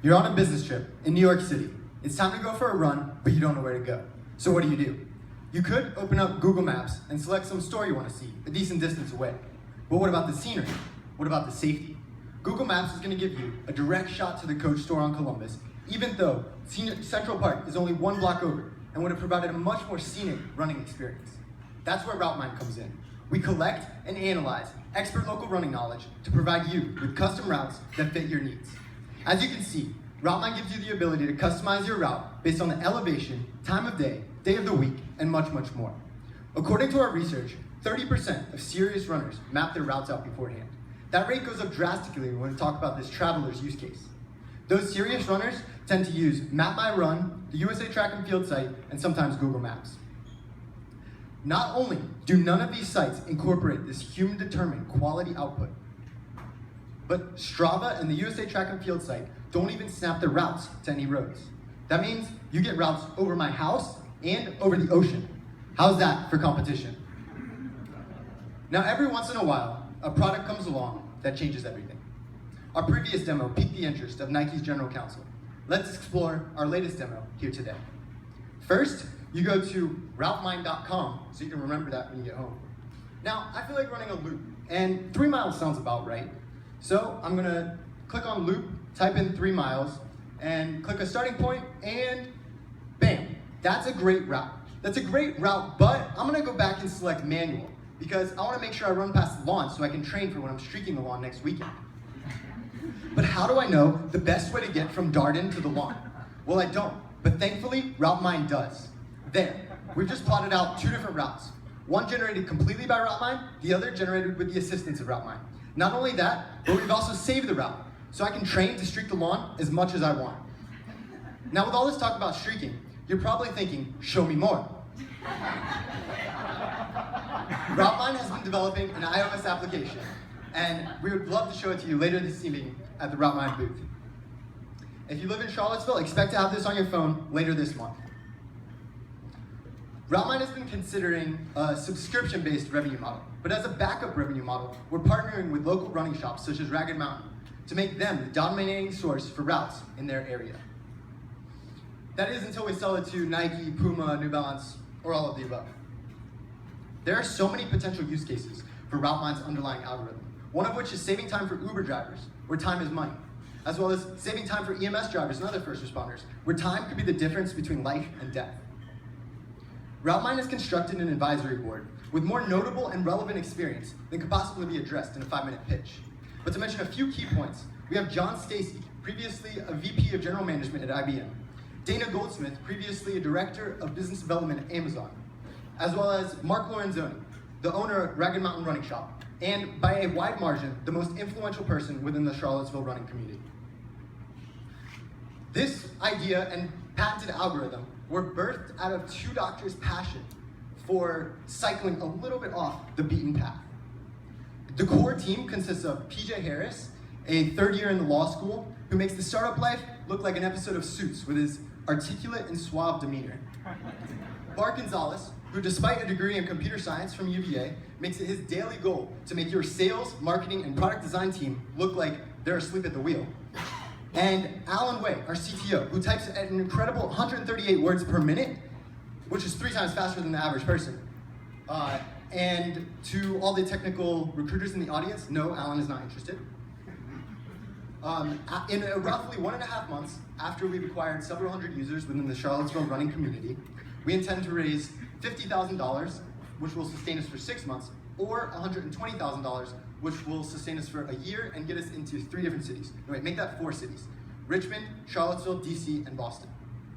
You're on a business trip in New York City. It's time to go for a run, but you don't know where to go. So what do? You could open up Google Maps and select some store you want to see, a decent distance away. But what about the scenery? What about the safety? Google Maps is going to give you a direct shot to the Coach store on Columbus, even though Central Park is only 1 block over and would have provided a much more scenic running experience. That's where RouteMine comes in. We collect and analyze expert local running knowledge to provide you with custom routes that fit your needs. As you can see, RouteMine gives you the ability to customize your route based on the elevation, time of day of the week, and much, much more. According to our research, 30% of serious runners map their routes out beforehand. That rate goes up drastically when we talk about this traveler's use case. Those serious runners tend to use Map My Run, the USA Track and Field site, and sometimes Google Maps. Not only do none of these sites incorporate this human-determined quality output, but Strava and the USA Track and Field site don't even snap their routes to any roads. That means you get routes over my house and over the ocean. How's that for competition? Now, every once in a while, a product comes along that changes everything. Our previous demo piqued the interest of Nike's general counsel. Let's explore our latest demo here today. First, you go to RouteMine.com so you can remember that when you get home. Now, I feel like running a loop, and 3 miles sounds about right. So I'm gonna click on loop, type in 3 miles, and click a starting point, and bam, that's a great route. That's a great route, but I'm gonna go back and select manual because I wanna make sure I run past the lawn so I can train for when I'm streaking the lawn next weekend. But how do I know the best way to get from Darden to the lawn? Well, I don't, but thankfully, RouteMine does. There, we've just plotted out 2 different routes. One generated completely by RouteMine, the other generated with the assistance of RouteMine. Not only that, but we've also saved the route, so I can train to streak the lawn as much as I want. Now, with all this talk about streaking, you're probably thinking, show me more. RouteMine has been developing an iOS application, and we would love to show it to you later this evening at the RouteMine booth. If you live in Charlottesville, expect to have this on your phone later this month. RouteMine has been considering a subscription-based revenue model, but as a backup revenue model, we're partnering with local running shops such as Ragged Mountain to make them the dominating source for routes in their area. That is until we sell it to Nike, Puma, New Balance, or all of the above. There are so many potential use cases for RouteMine's underlying algorithm, one of which is saving time for Uber drivers, where time is money, as well as saving time for EMS drivers and other first responders, where time could be the difference between life and death. RouteMine has constructed an advisory board with more notable and relevant experience than could possibly be addressed in a 5-minute pitch. But to mention a few key points, we have John Stacy, previously a VP of General Management at IBM, Dana Goldsmith, previously a Director of Business Development at Amazon, as well as Mark Lorenzoni, the owner of Ragged Mountain Running Shop, and by a wide margin, the most influential person within the Charlottesville running community. This idea and patented algorithm were birthed out of 2 doctors' passion for cycling a little bit off the beaten path. The core team consists of PJ Harris, a 3rd year in the law school, who makes the startup life look like an episode of Suits with his articulate and suave demeanor. Bart Gonzalez, who despite a degree in computer science from UVA, makes it his daily goal to make your sales, marketing, and product design team look like they're asleep at the wheel. And Alan Way, our CTO, who types at an incredible 138 words per minute, which is 3 times faster than the average person. And to all the technical recruiters in the audience, no, Alan is not interested. In roughly 1.5 months after we've acquired several hundred users within the Charlottesville running community, we intend to raise $50,000, which will sustain us for 6 months, or $120,000, which will sustain us for a year and get us into 3 different cities. No, wait, make that 4 cities: Richmond, Charlottesville, DC, and Boston.